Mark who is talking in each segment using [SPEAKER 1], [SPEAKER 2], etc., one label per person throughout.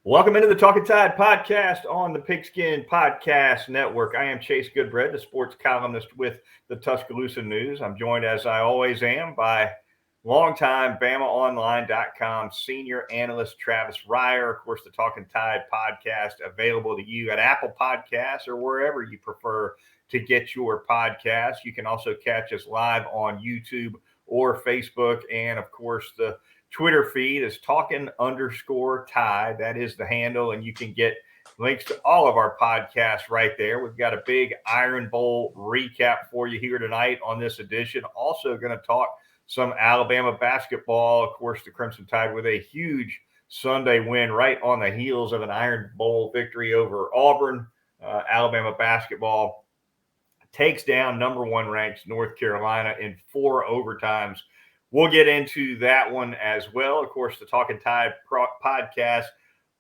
[SPEAKER 1] Welcome into the Talkin Tide podcast on the Pigskin Podcast Network. I am Chase Goodbread, the sports columnist with the Tuscaloosa News. I'm joined, as I always am, by longtime BamaOnline.com senior analyst Travis Reier. Of course, the Talkin Tide podcast available to you at Apple Podcasts or wherever you prefer to get your podcasts. You can also catch us live on YouTube or Facebook, and of course, the Twitter feed is Talkin_Tide. That is the handle, and you can get links to all of our podcasts right there. We've got a big Iron Bowl recap for you here tonight on this edition. Also going to talk some Alabama basketball. Of course, the Crimson Tide with a huge Sunday win right on the heels of an Iron Bowl victory over Auburn. Alabama basketball takes down number one ranked North Carolina in 4 overtimes. We'll get into that one as well. Of course, the Talkin Tide podcast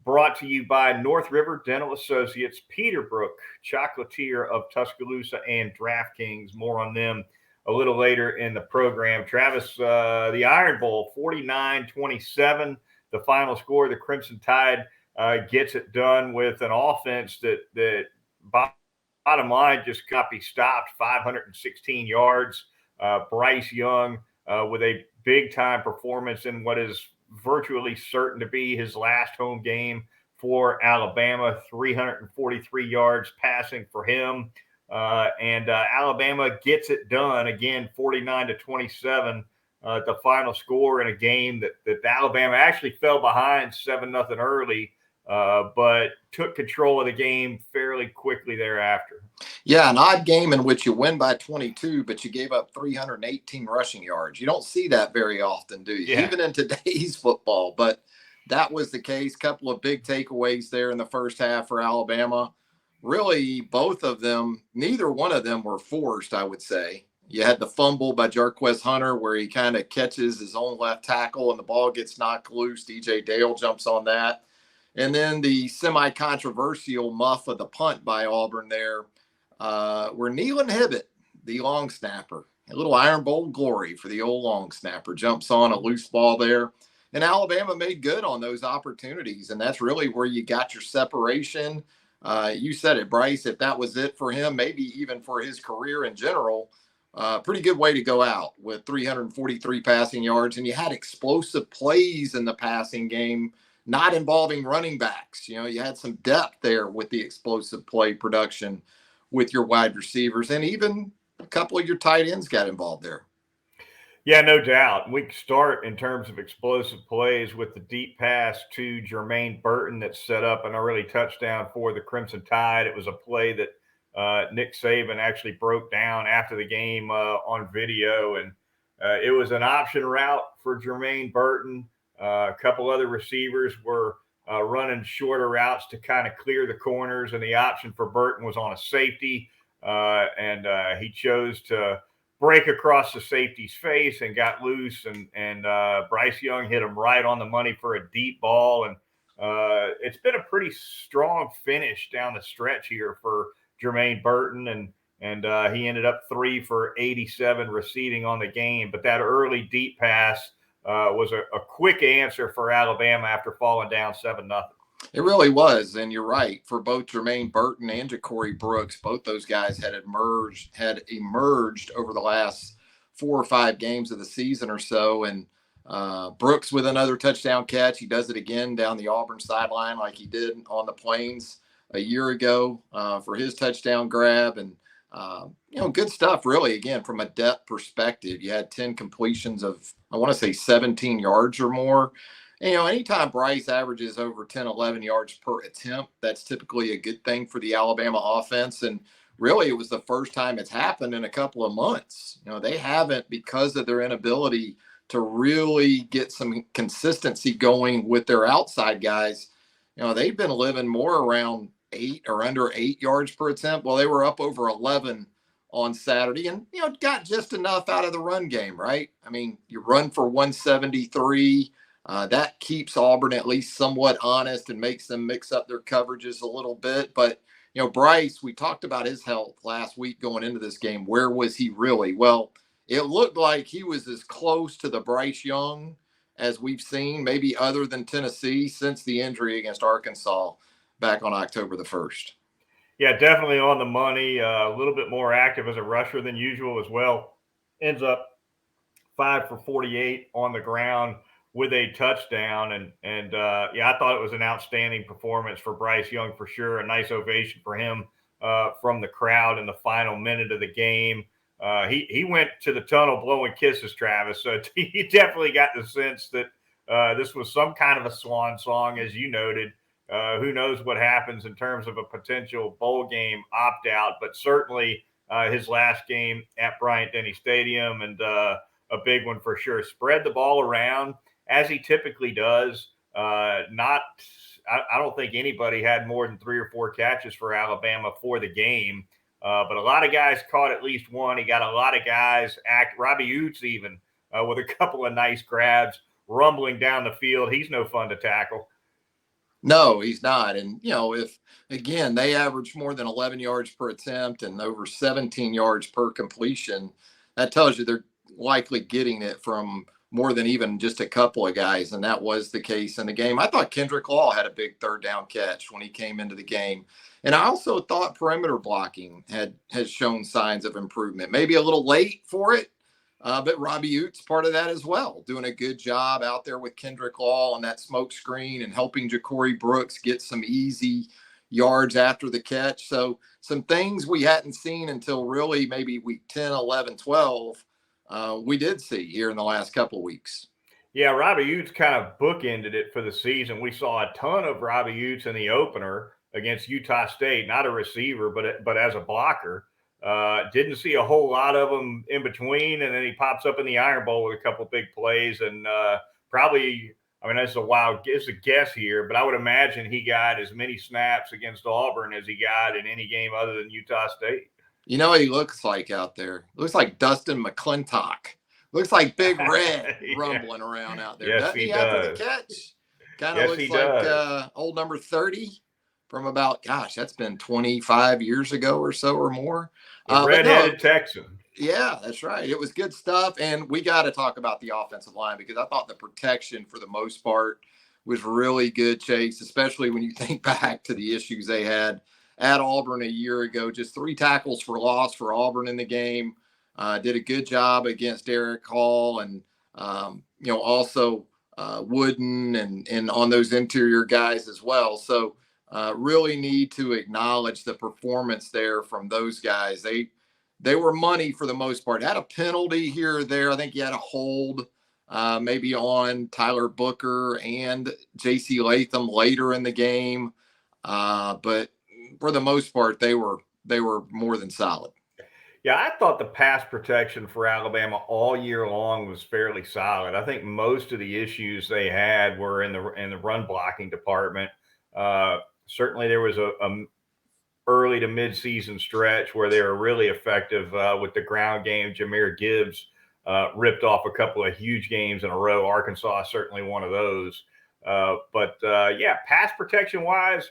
[SPEAKER 1] brought to you by North River Dental Associates, Peterbrook, Chocolatier of Tuscaloosa, and DraftKings. More on them a little later in the program. Travis, the Iron Bowl, 49-27, the final score. The Crimson Tide gets it done with an offense that bottom line just got be stopped, 516 yards. Bryce Young with a big-time performance in what is virtually certain to be his last home game for Alabama, 343 yards passing for him. And Alabama gets it done, again, 49-27, the final score in a game that Alabama actually fell behind 7-0 early, but took control of the game fairly quickly thereafter.
[SPEAKER 2] Yeah, an odd game in which you win by 22, but you gave up 318 rushing yards. You don't see that very often, do you?
[SPEAKER 1] Yeah.
[SPEAKER 2] Even in today's football. But that was the case. Couple of big takeaways there in the first half for Alabama. Really, both of them, neither one of them were forced, I would say. You had the fumble by Jarquez Hunter where he kind of catches his own left tackle and the ball gets knocked loose. DJ Dale jumps on that. And then the semi-controversial muff of the punt by Auburn there, where Nealon Hibbett, the long snapper, a little Iron Bowl glory for the old long snapper, jumps on a loose ball there. And Alabama made good on those opportunities. And that's really where you got your separation. You said it, Bryce, if that was it for him, maybe even for his career in general, pretty good way to go out with 343 passing yards. And you had explosive plays in the passing game, not involving running backs. You know, you had some depth there with the explosive play production with your wide receivers, and even a couple of your tight ends got involved there.
[SPEAKER 1] Yeah, no doubt. We start in terms of explosive plays with the deep pass to Jermaine Burton that set up an early touchdown for the Crimson Tide. It was a play that Nick Saban actually broke down after the game on video, and it was an option route for Jermaine Burton. A couple other receivers were running shorter routes to kind of clear the corners, and the option for Burton was on a safety, and he chose to break across the safety's face and got loose, and Bryce Young hit him right on the money for a deep ball, and it's been a pretty strong finish down the stretch here for Jermaine Burton, and he ended up 3 for 87 receiving on the game, but that early deep pass was a quick answer for Alabama after falling down 7-0.
[SPEAKER 2] It really was, and you're right. For both Jermaine Burton and Ja'Cory Brooks, both those guys had emerged over the last 4 or 5 games of the season or so. And Brooks with another touchdown catch. He does it again down the Auburn sideline like he did on the Plains a year ago for his touchdown grab. And good stuff, really, again, from a depth perspective. You had 10 completions of, I want to say, 17 yards or more. And, anytime Bryce averages over 10, 11 yards per attempt, that's typically a good thing for the Alabama offense. And really, it was the first time it's happened in a couple of months. They haven't, because of their inability to really get some consistency going with their outside guys. They've been living more around 8 or under 8 yards per attempt. Well, they were up over 11 on Saturday and, got just enough out of the run game, right? I mean, you run for 173. That keeps Auburn at least somewhat honest and makes them mix up their coverages a little bit. But, Bryce, we talked about his health last week going into this game. Where was he really? Well, it looked like he was as close to the Bryce Young as we've seen, maybe other than Tennessee, since the injury against Arkansas back on October the 1st.
[SPEAKER 1] Yeah, definitely on the money. A little bit more active as a rusher than usual as well. Ends up 5 for 48 on the ground with a touchdown. And yeah, I thought it was an outstanding performance for Bryce Young for sure. A nice ovation for him from the crowd in the final minute of the game. He went to the tunnel blowing kisses, Travis. So he definitely got the sense that this was some kind of a swan song, as you noted. Who knows what happens in terms of a potential bowl game opt out, but certainly his last game at Bryant-Denny Stadium, and a big one for sure. Spread the ball around as he typically does. I don't think anybody had more than 3 or 4 catches for Alabama for the game. But a lot of guys caught at least one. He got a lot of guys Robbie Utes even with a couple of nice grabs rumbling down the field. He's no fun to tackle.
[SPEAKER 2] No, he's not. And, if, again, they average more than 11 yards per attempt and over 17 yards per completion, that tells you they're likely getting it from more than even just a couple of guys. And that was the case in the game. I thought Kendrick Law had a big third down catch when he came into the game. And I also thought perimeter blocking has shown signs of improvement, maybe a little late for it. But Robbie Utes part of that as well, doing a good job out there with Kendrick Law on that smoke screen and helping Ja'Cory Brooks get some easy yards after the catch. So some things we hadn't seen until really maybe week 10, 11, 12, we did see here in the last couple of weeks.
[SPEAKER 1] Yeah, Robbie Utes kind of bookended it for the season. We saw a ton of Robbie Utes in the opener against Utah State, not a receiver, but as a blocker. Didn't see a whole lot of them in between, and then he pops up in the Iron Bowl with a couple big plays, and probably, I mean, it's a guess here, but I would imagine he got as many snaps against Auburn as he got in any game other than Utah State.
[SPEAKER 2] You know what he looks like out there? Looks like Dustin McClintock. Looks like Big Red rumbling around out there.
[SPEAKER 1] Yes,
[SPEAKER 2] Doesn't he
[SPEAKER 1] does.
[SPEAKER 2] After the catch? Kind of looks like old number 30 from about, that's been 25 years ago or so or more.
[SPEAKER 1] Red-headed Texan.
[SPEAKER 2] Yeah, that's right. It was good stuff. And we got to talk about the offensive line because I thought the protection for the most part was really good, Chase, especially when you think back to the issues they had at Auburn a year ago. Just 3 tackles for loss for Auburn in the game. Did a good job against Eric Hall and, also Wooden and on those interior guys as well. So really need to acknowledge the performance there from those guys. They were money for the most part. Had a penalty here or there. I think he had a hold maybe on Tyler Booker and J.C. Latham later in the game. But for the most part, they were more than solid.
[SPEAKER 1] Yeah, I thought the pass protection for Alabama all year long was fairly solid. I think most of the issues they had were in the run blocking department. Certainly there was a early to mid-season stretch where they were really effective with the ground game. Jahmyr Gibbs ripped off a couple of huge games in a row. Arkansas certainly one of those. But pass protection wise,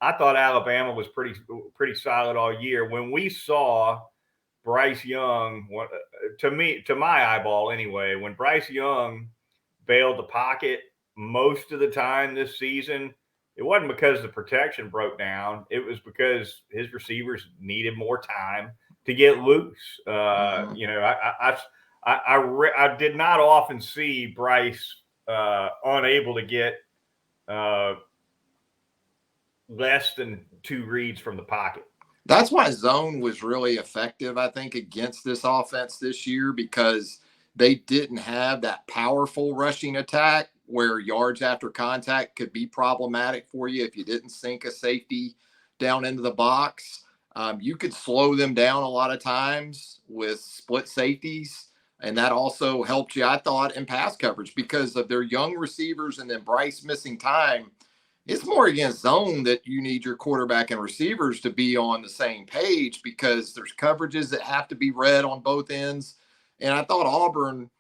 [SPEAKER 1] I thought Alabama was pretty solid all year. When we saw Bryce Young, to my eyeball anyway, when Bryce Young bailed the pocket most of the time this season, it wasn't because the protection broke down. It was because his receivers needed more time to get loose. I did not often see Bryce unable to get less than 2 reads from the pocket.
[SPEAKER 2] That's why zone was really effective, I think, against this offense this year because they didn't have that powerful rushing attack where yards after contact could be problematic for you if you didn't sink a safety down into the box. You could slow them down a lot of times with split safeties, and that also helped you, I thought, in pass coverage because of their young receivers and then Bryce missing time. It's more against zone that you need your quarterback and receivers to be on the same page because there's coverages that have to be read on both ends. And I thought Auburn,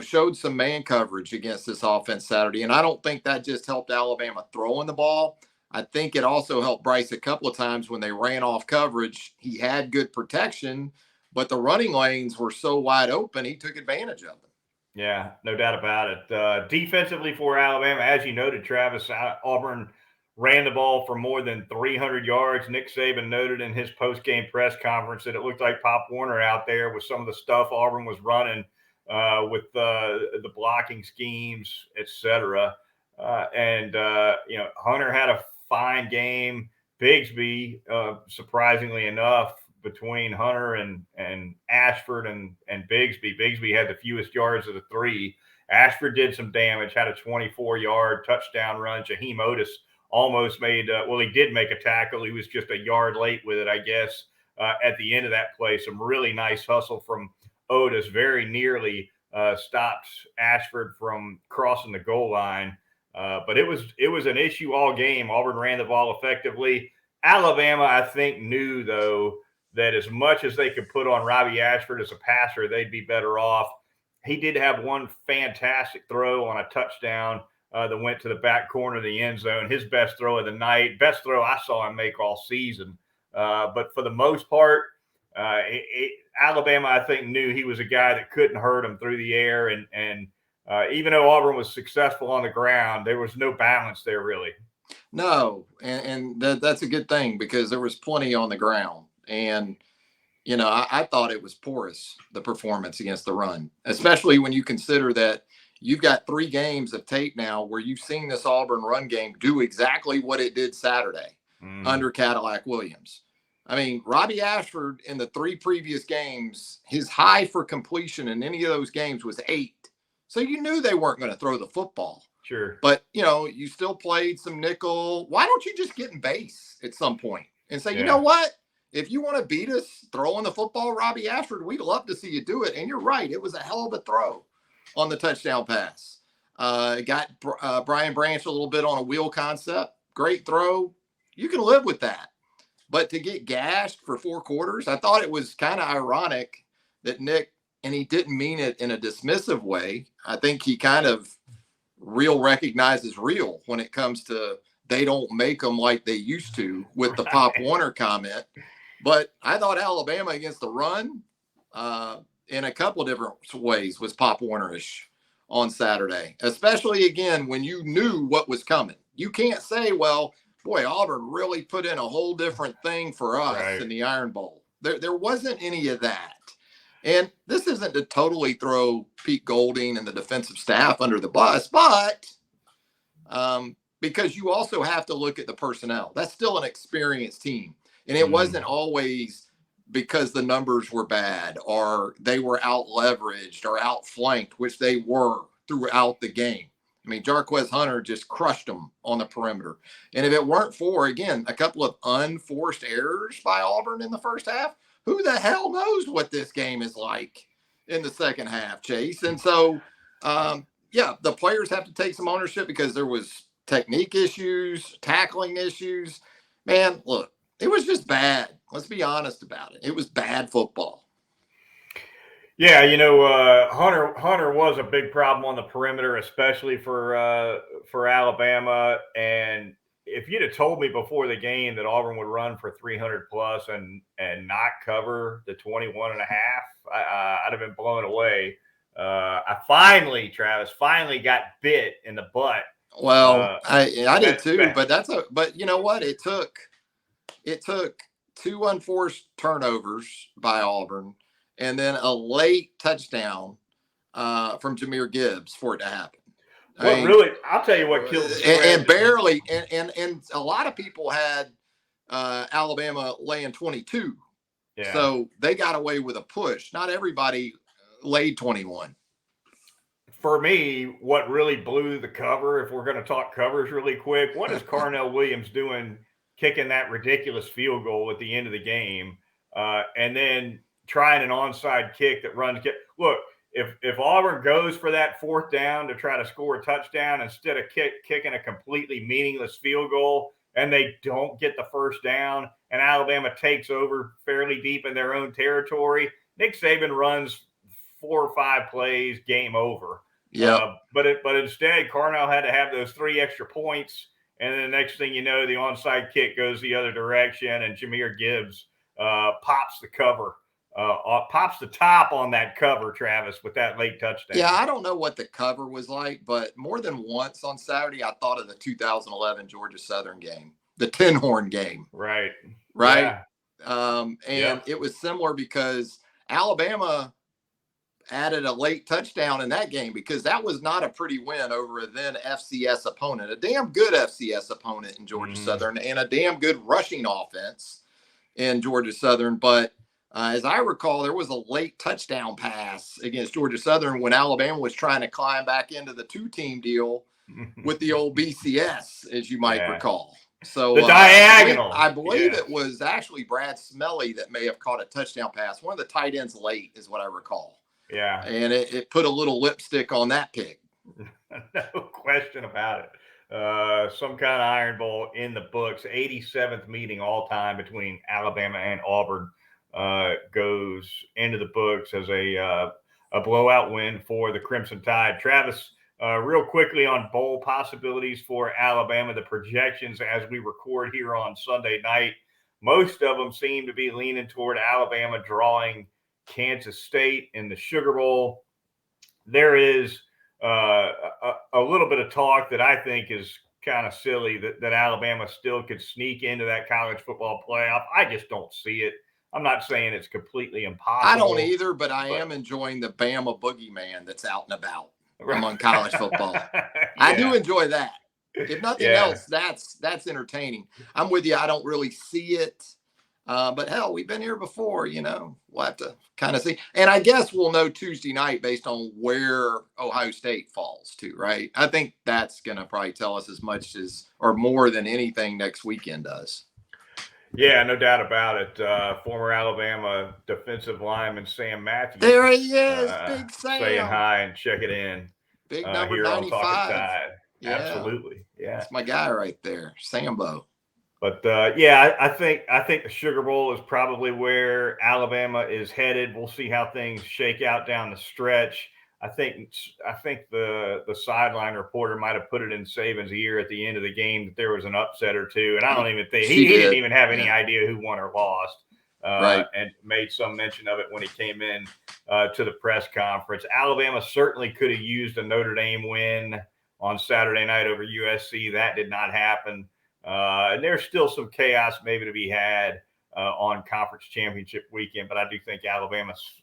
[SPEAKER 2] showed some man coverage against this offense Saturday. And I don't think that just helped Alabama throwing the ball. I think it also helped Bryce a couple of times when they ran off coverage. He had good protection, but the running lanes were so wide open, he took advantage of them.
[SPEAKER 1] Yeah, no doubt about it. Defensively for Alabama, as you noted, Travis, Auburn ran the ball for more than 300 yards. Nick Saban noted in his post-game press conference that it looked like Pop Warner out there with some of the stuff Auburn was running with the blocking schemes, etc. Hunter had a fine game. Bigsby, surprisingly enough, between Hunter and Ashford and Bigsby. Bigsby had the fewest yards of the three. Ashford did some damage, had a 24-yard touchdown run. Jaheim Otis almost made, he did make a tackle. He was just a yard late with it, I guess, at the end of that play. Some really nice hustle from Otis, very nearly stopped Ashford from crossing the goal line. But it was an issue all game. Auburn ran the ball effectively. Alabama, I think, knew, though, that as much as they could put on Robbie Ashford as a passer, they'd be better off. He did have one fantastic throw on a touchdown that went to the back corner of the end zone. His best throw of the night, best throw I saw him make all season. But for the most part, Alabama, I think, knew he was a guy that couldn't hurt him through the air. And even though Auburn was successful on the ground, there was no balance there, really.
[SPEAKER 2] No, and that's a good thing because there was plenty on the ground. And, I thought it was porous, the performance against the run, especially when you consider that you've got 3 games of tape now where you've seen this Auburn run game do exactly what it did Saturday under Cadillac Williams. I mean, Robbie Ashford in the 3 previous games, his high for completion in any of those games was 8. So you knew they weren't going to throw the football.
[SPEAKER 1] Sure.
[SPEAKER 2] But, you still played some nickel. Why don't you just get in base at some point and say, you know what? If you want to beat us throwing the football, Robbie Ashford, we'd love to see you do it. And you're right. It was a hell of a throw on the touchdown pass. Got Brian Branch a little bit on a wheel concept. Great throw. You can live with that. But to get gashed for 4 quarters, I thought it was kind of ironic that Nick, and he didn't mean it in a dismissive way. I think he kind of recognizes real when it comes to they don't make them like they used to with the Pop Warner comment. But I thought Alabama against the run in a couple of different ways was Pop Warner-ish on Saturday, especially, again, when you knew what was coming. You can't say, well, boy, Auburn really put in a whole different thing for us in the Iron Bowl. There wasn't any of that. And this isn't to totally throw Pete Golding and the defensive staff under the bus, but because you also have to look at the personnel. That's still an experienced team. And it wasn't always because the numbers were bad or they were out leveraged or outflanked, which they were throughout the game. I mean, Jarquez Hunter just crushed them on the perimeter. And if it weren't for, again, a couple of unforced errors by Auburn in the first half, who the hell knows what this game is like in the second half, Chase? And so, the players have to take some ownership because there was technique issues, tackling issues. Man, look, it was just bad. Let's be honest about it. It was bad football.
[SPEAKER 1] Yeah, Hunter was a big problem on the perimeter, especially for Alabama. And if you'd have told me before the game that Auburn would run for 300 plus and not cover the 21 and a half, I'd have been blown away. Travis finally got bit in the butt.
[SPEAKER 2] Well, I did too, but you know what? It took 2 unforced turnovers by Auburn and then a late touchdown from Jahmyr Gibbs for it to happen.
[SPEAKER 1] I'll tell you what killed the spread.
[SPEAKER 2] And barely, and a lot of people had Alabama laying 22. Yeah. So they got away with a push. Not everybody laid 21.
[SPEAKER 1] For me, what really blew the cover, if we're going to talk covers really quick, what is Carnell Williams doing kicking that ridiculous field goal at the end of the game and then trying an onside kick that runs? Look, if Auburn goes for that 4th down to try to score a touchdown instead of kicking a completely meaningless field goal and they don't get the 1st down and Alabama takes over fairly deep in their own territory, Nick Saban runs 4 or 5 plays, game over.
[SPEAKER 2] Yeah.
[SPEAKER 1] But instead, Carnell had to have those 3 extra points. And then the next thing you know, the onside kick goes the other direction and Jahmyr Gibbs pops the cover pops the top on that cover, Travis, with that late touchdown.
[SPEAKER 2] Yeah, I don't know what the cover was like, but more than once on Saturday, I thought of the 2011 Georgia Southern game, the Tin Horn game.
[SPEAKER 1] Right.
[SPEAKER 2] Right.
[SPEAKER 1] Yeah.
[SPEAKER 2] And it was similar because Alabama added a late touchdown in that game, because that was not a pretty win over a then FCS opponent, a damn good FCS opponent in Georgia Southern, and a damn good rushing offense in Georgia Southern. But as I recall, there was a late touchdown pass against Georgia Southern when Alabama was trying to climb back into the 2-team deal with the old BCS, as you might recall. So
[SPEAKER 1] the diagonal.
[SPEAKER 2] I believe it was actually Brad Smelly that may have caught a touchdown pass. One of the tight ends late is what I recall.
[SPEAKER 1] Yeah.
[SPEAKER 2] And it put a little lipstick on that pick.
[SPEAKER 1] No question about it. Some kind of Iron Bowl in the books. 87th meeting all time between Alabama and Auburn goes into the books as a blowout win for the Crimson Tide. Travis, real quickly on bowl possibilities for Alabama, the projections as we record here on Sunday night, most of them seem to be leaning toward Alabama drawing Kansas State in the Sugar Bowl. There is a little bit of talk that I think is kind of silly that Alabama still could sneak into that college football playoff. I just don't see it. I'm not saying it's completely impossible.
[SPEAKER 2] I don't either, but I am enjoying the Bama boogeyman that's out and about among college football. I do enjoy that. If nothing else, that's entertaining. I'm with you. I don't really see it. But hell, we've been here before, we'll have to kind of see. And I guess we'll know Tuesday night based on where Ohio State falls to, right? I think that's going to probably tell us as much as or more than anything next weekend does.
[SPEAKER 1] Yeah, no doubt about it. Former Alabama defensive lineman Sam Matthews.
[SPEAKER 2] There he is, Big Sam.
[SPEAKER 1] Saying hi and check it in.
[SPEAKER 2] Big number
[SPEAKER 1] here
[SPEAKER 2] 95.
[SPEAKER 1] On Talkin Tide.
[SPEAKER 2] Yeah.
[SPEAKER 1] Absolutely. Yeah.
[SPEAKER 2] That's my guy right there, Sambo.
[SPEAKER 1] But I think the Sugar Bowl is probably where Alabama is headed. We'll see how things shake out down the stretch. I think the sideline reporter might have put it in Saban's ear at the end of the game that there was an upset or two, and I don't even think he didn't even have any idea who won or lost.
[SPEAKER 2] Right.
[SPEAKER 1] And made some mention of it when he came in to the press conference. Alabama certainly could have used a Notre Dame win on Saturday night over USC. That did not happen. And there's still some chaos maybe to be had on conference championship weekend, but I do think Alabama's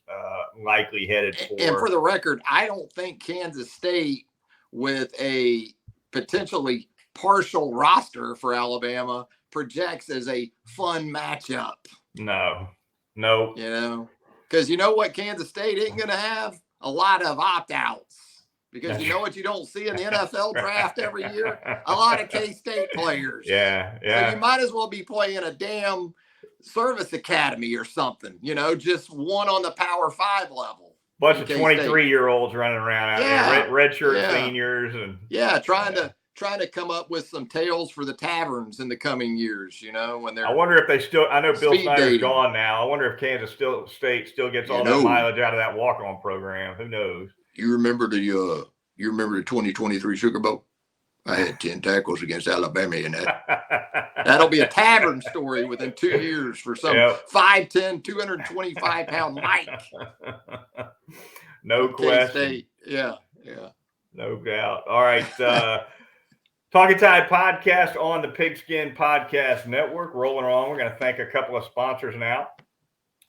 [SPEAKER 1] likely headed for.
[SPEAKER 2] And for the record, I don't think Kansas State, with a potentially partial roster for Alabama, projects as a fun matchup.
[SPEAKER 1] No.
[SPEAKER 2] Because you know what Kansas State ain't going to have? A lot of opt-outs. Because you know what you don't see in the NFL draft every year? A lot of K-State players.
[SPEAKER 1] Yeah.
[SPEAKER 2] So you might as well be playing a damn service academy or something, just one on the Power 5 level.
[SPEAKER 1] Bunch of 23-year-olds running around out there, redshirt seniors. And
[SPEAKER 2] trying to come up with some tales for the taverns in the coming years, when they're.
[SPEAKER 1] I wonder if they still. I know Bill Snyder's gone now. I wonder if Kansas State still gets all that mileage out of that walk-on program. Who knows?
[SPEAKER 2] You remember the 2023 Sugar Bowl? I had 10 tackles against Alabama in that. That'll be a tavern story within 2 years for some 5'10", 225-pound Mike.
[SPEAKER 1] No question.
[SPEAKER 2] Yeah.
[SPEAKER 1] No doubt. All right. Talkin Tide podcast on the Pigskin Podcast Network. Rolling along. We're going to thank a couple of sponsors now.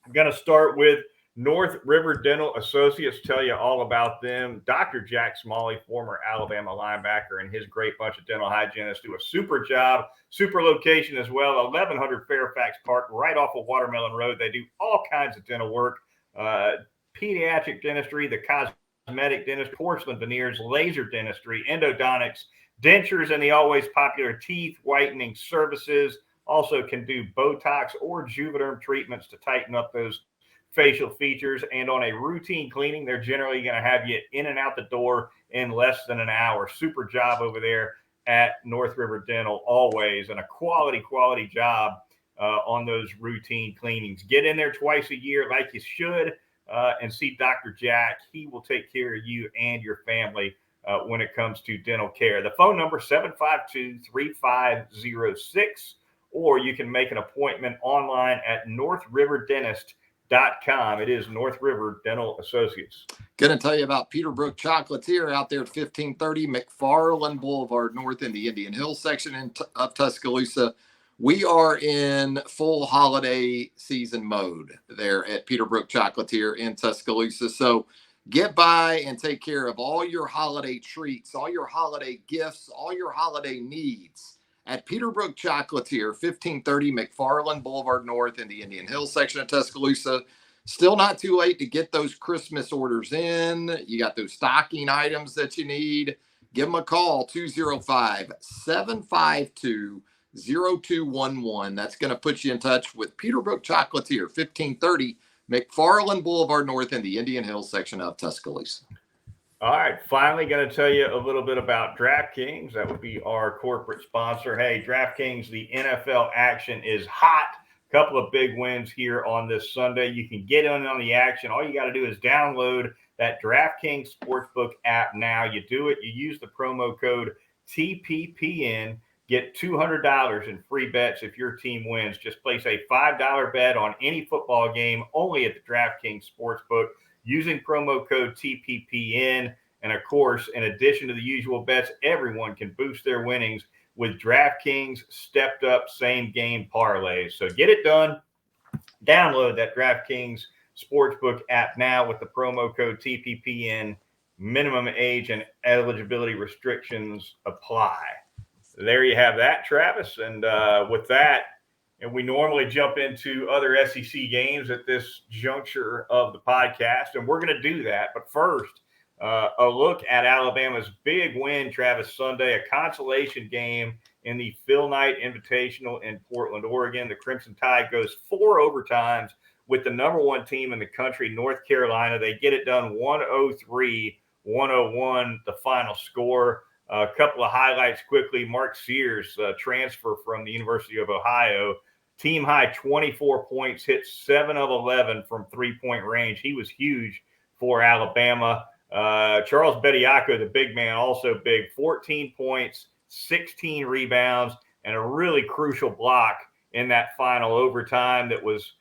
[SPEAKER 1] I'm going to start with North River Dental Associates. Tell you all about them. Dr. Jack Smalley, former Alabama linebacker, and his great bunch of dental hygienists do a super job. Super location as well. 1100 Fairfax Park, right off of Watermelon Road. They do all kinds of dental work. Pediatric dentistry, the cosmetic dentist, porcelain veneers, laser dentistry, endodontics, dentures, and the always popular teeth whitening services. Also can do Botox or Juvederm treatments to tighten up those facial features. And on a routine cleaning, they're generally going to have you in and out the door in less than an hour. Super job over there at North River Dental, always, and a quality job on those routine cleanings. Get in there twice a year like you should and see Dr. Jack. He will take care of you and your family when it comes to dental care. The phone number 752-3506, or you can make an appointment online at northriverdentist.com. It is North River Dental Associates.
[SPEAKER 2] Going to tell you about Peterbrook Chocolatier out there at 1530 McFarland Boulevard North in the Indian Hills section of Tuscaloosa. We are in full holiday season mode there at Peterbrook Chocolatier in Tuscaloosa. So get by and take care of all your holiday treats, all your holiday gifts, all your holiday needs at Peterbrook Chocolatier, 1530 McFarland Boulevard North in the Indian Hills section of Tuscaloosa. Still not too late to get those Christmas orders in. You got those stocking items that you need. Give them a call, 205-752-0211. That's going to put you in touch with Peterbrook Chocolatier, 1530 McFarland Boulevard North in the Indian Hills section of Tuscaloosa.
[SPEAKER 1] All right, finally going to tell you a little bit about DraftKings. That would be our corporate sponsor. Hey, DraftKings, the NFL action is hot. Couple of big wins here on this Sunday. You can get in on the action. All you got to do is download that DraftKings Sportsbook app now. You do it. You use the promo code TPPN. Get $200 in free bets if your team wins. Just place a $5 bet on any football game only at the DraftKings Sportsbook using promo code TPPN. And, of course, in addition to the usual bets, everyone can boost their winnings with DraftKings stepped up same game parlays. So get it done. Download that DraftKings Sportsbook app now with the promo code TPPN. Minimum age and eligibility restrictions apply. There you have that, Travis. And with that, and we normally jump into other SEC games at this juncture of the podcast, and we're going to do that. But first, a look at Alabama's big win, Travis, Sunday, a consolation game in the Phil Knight Invitational in Portland, Oregon. The Crimson Tide goes 4 overtimes with the number one team in the country, North Carolina. They get it done 103-101, the final score. A couple of highlights quickly. Mark Sears, transfer from the University of Ohio, team high 24 points, hit 7 of 11 from three-point range. He was huge for Alabama. Charles Bediako, the big man, also big, 14 points, 16 rebounds, and a really crucial block in that final overtime that was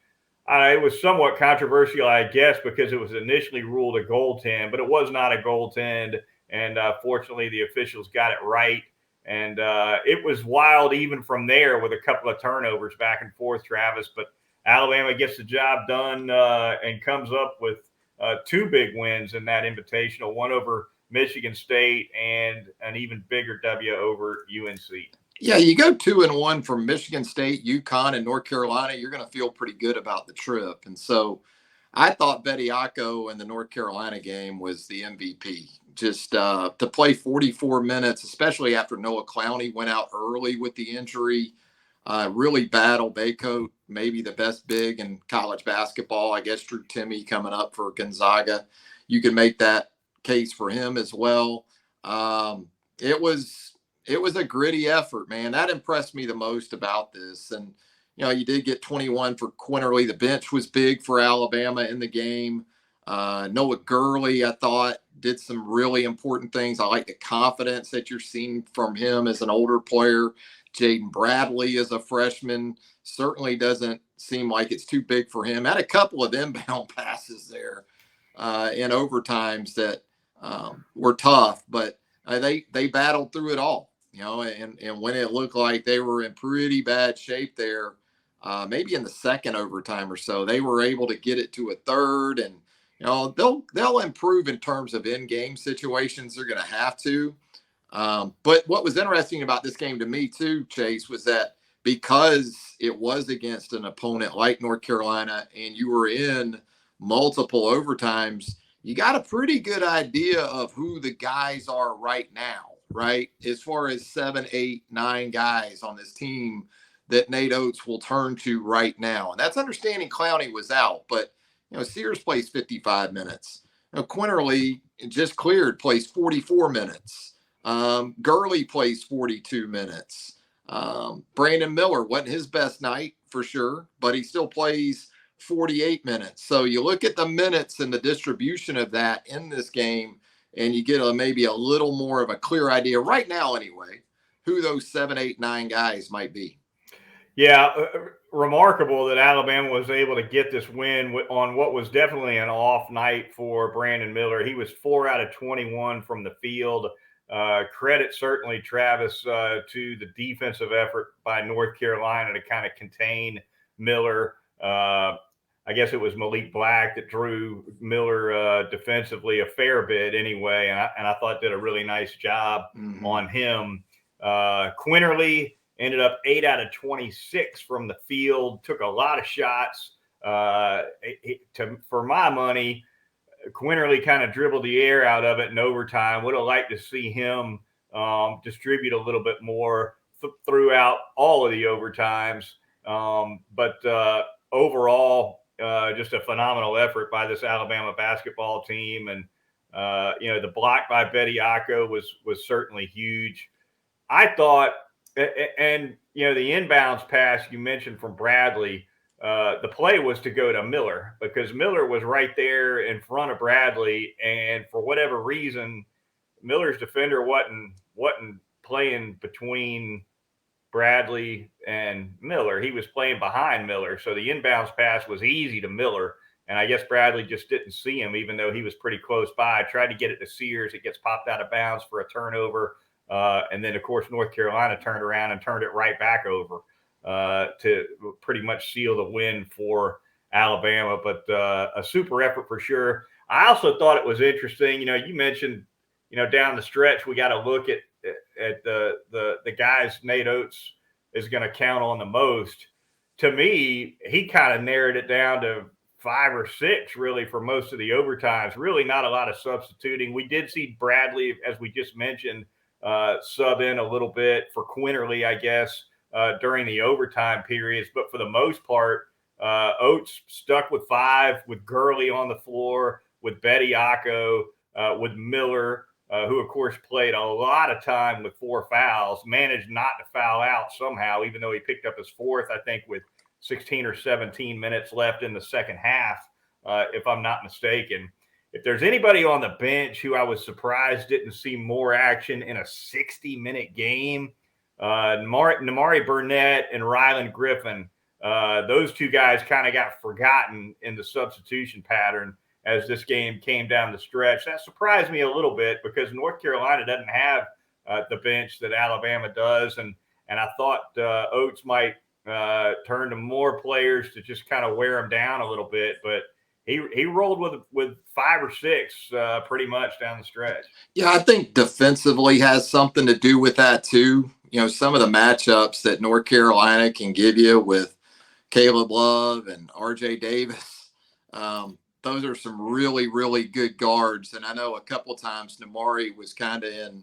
[SPEAKER 1] it was somewhat controversial, I guess, because it was initially ruled a goaltend, but it was not a goaltend, and fortunately the officials got it right. And it was wild even from there with a couple of turnovers back and forth, Travis, but Alabama gets the job done and comes up with 2 big wins in that invitational, one over Michigan State and an even bigger W over UNC.
[SPEAKER 2] Yeah, you go 2-1 from Michigan State, UConn, and North Carolina, you're going to feel pretty good about the trip. And so I thought Bediako in the North Carolina game was the MVP. Just to play 44 minutes, especially after Noah Clowney went out early with the injury, really battled Baycoat, maybe the best big in college basketball. I guess Drew Timme coming up for Gonzaga. You can make that case for him as well. It was a gritty effort, man. That impressed me the most about this. And, you know, you did get 21 for Quinterly. The bench was big for Alabama in the game. Noah Gurley, I thought, did some really important things. I like the confidence that you're seeing from him as an older player. Jaden Bradley as a freshman certainly doesn't seem like it's too big for him. Had a couple of inbound passes there in overtimes that were tough, but they battled through it all, you know, and when it looked like they were in pretty bad shape there, maybe in the second overtime or so, they were able to get it to a third, and you know, they'll improve in terms of in-game situations. They're going to have to. But what was interesting about this game to me too, Chase, was that because it was against an opponent like North Carolina and you were in multiple overtimes, you got a pretty good idea of who the guys are right now, right? As far as 7, 8, 9 guys on this team that Nate Oates will turn to right now. And that's understanding Clowney was out, but you know, Sears plays 55 minutes. You know, Quinterly just cleared, plays 44 minutes. Gurley plays 42 minutes. Brandon Miller wasn't his best night for sure, but he still plays 48 minutes. So you look at the minutes and the distribution of that in this game, and you get maybe a little more of a clear idea right now anyway, who those 7, 8, 9 guys might be.
[SPEAKER 1] Yeah, remarkable that Alabama was able to get this win on what was definitely an off night for Brandon Miller. He was 4 out of 21 from the field. Credit certainly, Travis, to the defensive effort by North Carolina to kind of contain Miller. I guess it was Malik Black that drew Miller defensively a fair bit anyway, and I thought did a really nice job on him. Quinterly ended up 8 out of 26 from the field, took a lot of shots. For my money, Quinterly kind of dribbled the air out of it in overtime. Would have liked to see him distribute a little bit more throughout all of the overtimes. But overall, just a phenomenal effort by this Alabama basketball team. And, the block by Bediako was certainly huge. I thought, and the inbounds pass you mentioned from Bradley, the play was to go to Miller because Miller was right there in front of Bradley, and for whatever reason, Miller's defender wasn't playing between Bradley and Miller. He was playing behind Miller, so the inbounds pass was easy to Miller, and I guess Bradley just didn't see him, even though he was pretty close by. Tried to get it to Sears. It gets popped out of bounds for a turnover. And then, of course, North Carolina turned around and turned it right back over to pretty much seal the win for Alabama. But a super effort for sure. I also thought it was interesting. You mentioned, down the stretch, we got to look at the guys Nate Oates is going to count on the most. To me, he kind of narrowed it down to 5 or 6 really for most of the overtimes. Really not a lot of substituting. We did see Bradley, as we just mentioned, sub in a little bit for Quinterly, I guess, during the overtime periods. But for the most part, Oates stuck with 5, with Gurley on the floor, with Bediako, with Miller, who, of course, played a lot of time with 4 fouls, managed not to foul out somehow, even though he picked up his 4th, I think, with 16 or 17 minutes left in the second half, if I'm not mistaken. If there's anybody on the bench who I was surprised didn't see more action in a 60-minute game, Namari Burnett and Ryland Griffin, those 2 guys kind of got forgotten in the substitution pattern as this game came down the stretch. That surprised me a little bit because North Carolina doesn't have the bench that Alabama does, and I thought Oates might turn to more players to just kind of wear them down a little bit, but he rolled with 5 or 6 pretty much down the stretch.
[SPEAKER 2] Yeah, I think defensively has something to do with that too. Some of the matchups that North Carolina can give you with Caleb Love and RJ Davis, those are some really, really good guards. And I know a couple times Namari was kind of in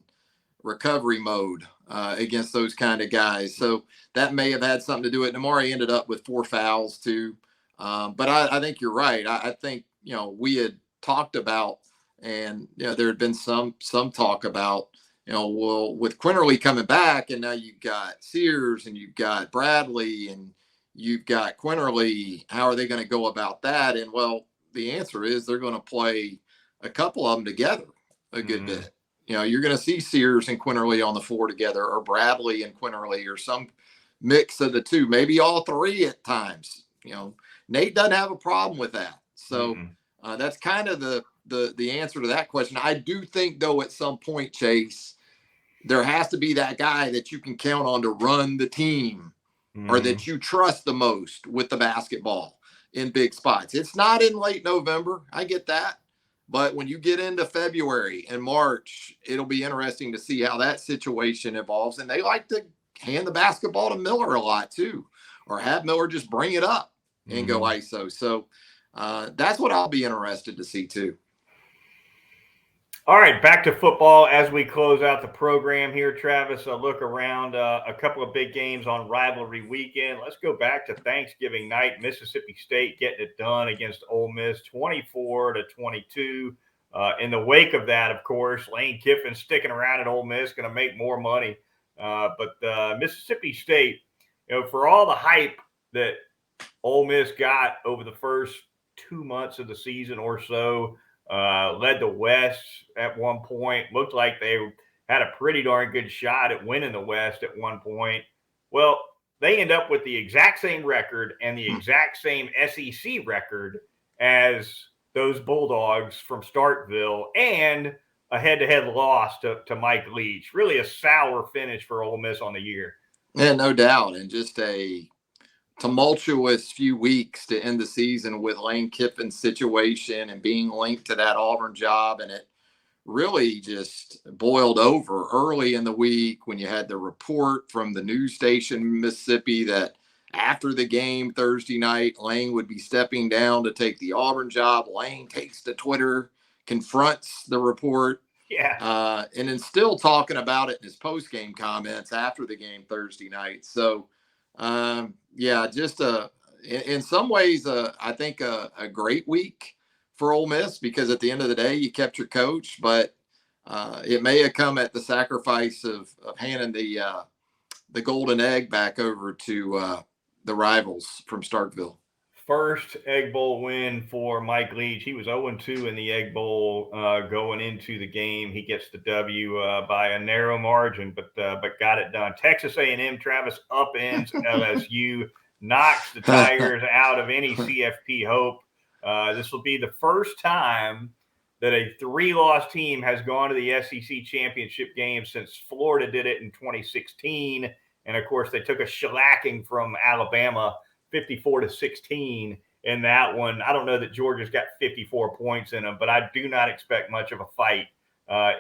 [SPEAKER 2] recovery mode against those kind of guys. So that may have had something to do with it. Namari ended up with 4 fouls too. But I think you're right. I think, we had talked about, and, there had been some talk about, well, with Quinterly coming back, and now you've got Sears and you've got Bradley and you've got Quinterly, how are they going to go about that? And, well, the answer is they're going to play a couple of them together a good bit. You're going to see Sears and Quinterly on the floor together, or Bradley and Quinterly, or some mix of the 2, maybe all 3 at times. Nate doesn't have a problem with that. So that's kind of the answer to that question. I do think, though, at some point, Chase, there has to be that guy that you can count on to run the team or that you trust the most with the basketball in big spots. It's not in late November. I get that. But when you get into February and March, it'll be interesting to see how that situation evolves. And they like to hand the basketball to Miller a lot, too, or have Miller just bring it up and go ISO. So that's what I'll be interested to see, too.
[SPEAKER 1] All right, back to football as we close out the program here, Travis. A look around a couple of big games on rivalry weekend. Let's go back to Thanksgiving night. Mississippi State getting it done against Ole Miss, 24-22. In the wake of that, of course, Lane Kiffin sticking around at Ole Miss, going to make more money. But Mississippi State, for all the hype that Ole Miss got over the first 2 months of the season or so, led the West at one point, looked like they had a pretty darn good shot at winning the West at one point. Well, they end up with the exact same record and the exact same SEC record as those Bulldogs from Starkville, and a head-to-head loss to Mike Leach. Really a sour finish for Ole Miss on the year.
[SPEAKER 2] Yeah, no doubt. And just a tumultuous few weeks to end the season with Lane Kiffin's situation and being linked to that Auburn job. And it really just boiled over early in the week when you had the report from the news station in Mississippi that after the game Thursday night, Lane would be stepping down to take the Auburn job. Lane takes to Twitter, confronts the report.
[SPEAKER 1] Yeah.
[SPEAKER 2] And then still talking about it in his post-game comments after the game Thursday night. So, just in some ways, I think a great week for Ole Miss, because at the end of the day, you kept your coach, but it may have come at the sacrifice of handing the golden egg back over to the rivals from Starkville.
[SPEAKER 1] First Egg Bowl win for Mike Leach. He was 0-2 in the Egg Bowl going into the game. He gets the W by a narrow margin, but got it done. Texas A&M, Travis upends LSU, knocks the Tigers out of any CFP hope. This will be the first time that a 3-loss team has gone to the SEC championship game since Florida did it in 2016. And, of course, they took a shellacking from Alabama 54-16 in that one. I don't know that Georgia's got 54 points in them, but I do not expect much of a fight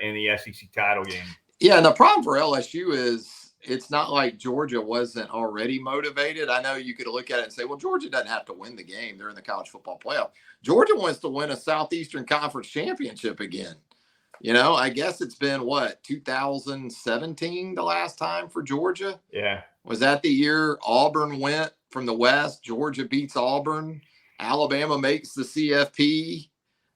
[SPEAKER 1] in the SEC title game.
[SPEAKER 2] Yeah, and the problem for LSU is it's not like Georgia wasn't already motivated. I know you could look at it and say, well, Georgia doesn't have to win the game. They're in the college football playoff. Georgia wants to win a Southeastern Conference championship again. You know, I guess it's been, 2017 the last time for Georgia?
[SPEAKER 1] Yeah.
[SPEAKER 2] Was that the year Auburn went from the West? Georgia beats Auburn. Alabama makes the CFP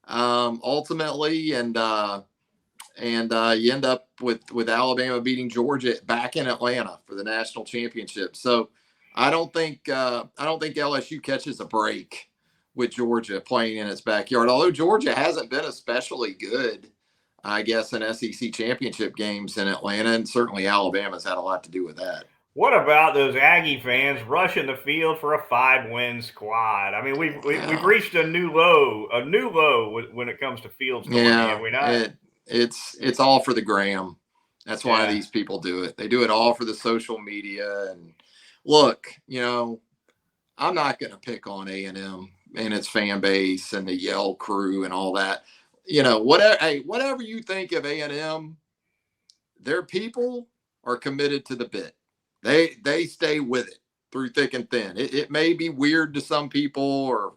[SPEAKER 2] ultimately, and you end up with Alabama beating Georgia back in Atlanta for the national championship. So I don't think LSU catches a break with Georgia playing in its backyard. Although Georgia hasn't been especially good, I guess, in SEC championship games in Atlanta, and certainly Alabama's had a lot to do with that.
[SPEAKER 1] What about those Aggie fans rushing the field for a 5-win squad? I mean, we've reached a new low when it comes to field storming, have we not?
[SPEAKER 2] It's all for the gram. That's why these people do it. They do it all for the social media. And look, I'm not going to pick on A&M and its fan base and the Yell crew and all that. Whatever you think of A&M, their people are committed to the bit. They stay with it through thick and thin. It may be weird to some people or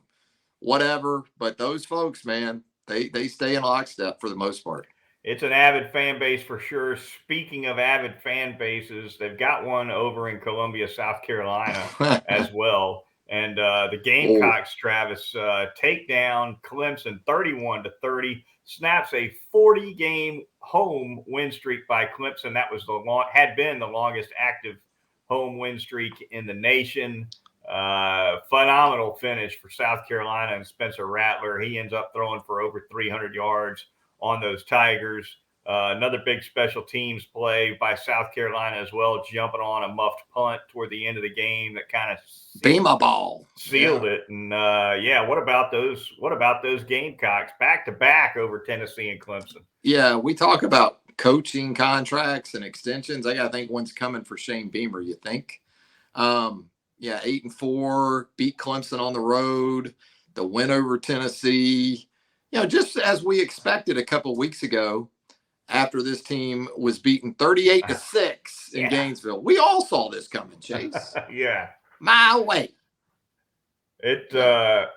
[SPEAKER 2] whatever, but those folks, man, they stay in lockstep for the most part.
[SPEAKER 1] It's an avid fan base for sure. Speaking of avid fan bases, they've got one over in Columbia, South Carolina as well. And the Gamecocks, Travis, take down Clemson 31-30, snaps a 40-game home win streak by Clemson. That was had been the longest active home win streak in the nation. Phenomenal finish for South Carolina and Spencer Rattler. He ends up throwing for over 300 yards on those Tigers. Another big special teams play by South Carolina as well, jumping on a muffed punt toward the end of the game that kind of sealed it. And what about those Gamecocks back to back over Tennessee and Clemson?
[SPEAKER 2] Yeah, we talk about coaching contracts and extensions. I gotta think one's coming for Shane Beamer. You think? 8-4, beat Clemson on the road, the win over Tennessee. Just as we expected a couple of weeks ago, after this team was beaten 38-6 in Gainesville. We all saw this coming, Chase.
[SPEAKER 1] Yeah.
[SPEAKER 2] My way.
[SPEAKER 1] It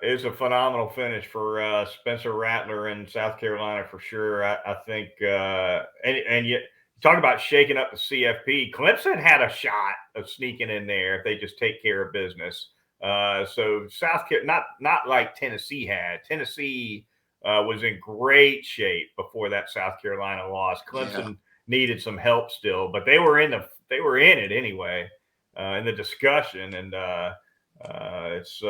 [SPEAKER 1] is a phenomenal finish for Spencer Rattler in South Carolina for sure. I think, and yet talk about shaking up the CFP. Clemson had a shot of sneaking in there if they just take care of business. So South Carolina, not like Tennessee had. Tennessee was in great shape before that South Carolina loss. Clemson needed some help still, but they were in it anyway in the discussion, and it's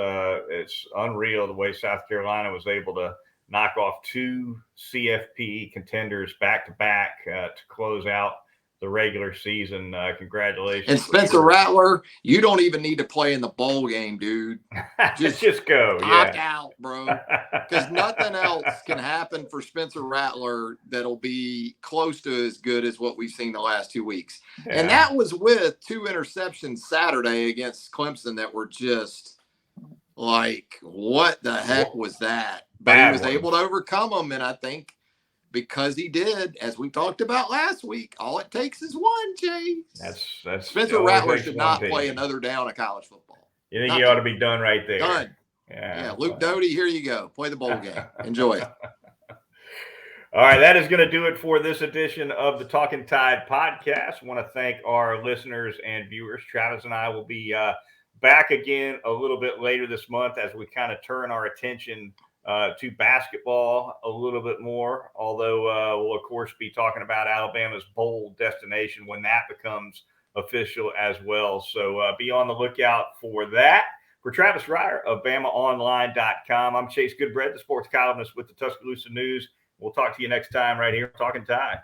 [SPEAKER 1] unreal the way South Carolina was able to knock off two CFP contenders back to back to close out the regular season. Congratulations.
[SPEAKER 2] And Spencer Rattler, you don't even need to play in the bowl game, dude.
[SPEAKER 1] Just go.
[SPEAKER 2] Knock out, bro. Because nothing else can happen for Spencer Rattler that'll be close to as good as what we've seen the last 2 weeks. Yeah. And that was with 2 interceptions Saturday against Clemson that were just like, what the heck was that? But he was able to overcome them. And I think because he did, as we talked about last week, all it takes is one, Chase.
[SPEAKER 1] That's
[SPEAKER 2] Spencer Rattler should not play another down of college football.
[SPEAKER 1] You think he ought to be done right there?
[SPEAKER 2] Done. Yeah, Luke Doty, here you go. Play the bowl game. Enjoy it.
[SPEAKER 1] All right, that is going to do it for this edition of the Talkin Tide podcast. I want to thank our listeners and viewers. Travis and I will be back again a little bit later this month as we kind of turn our attention to basketball a little bit more, although we'll, of course, be talking about Alabama's bowl destination when that becomes official as well. So be on the lookout for that. For Travis Reier of BamaOnline.com, I'm Chase Goodbread, the sports columnist with the Tuscaloosa News. We'll talk to you next time right here, Talkin Tide.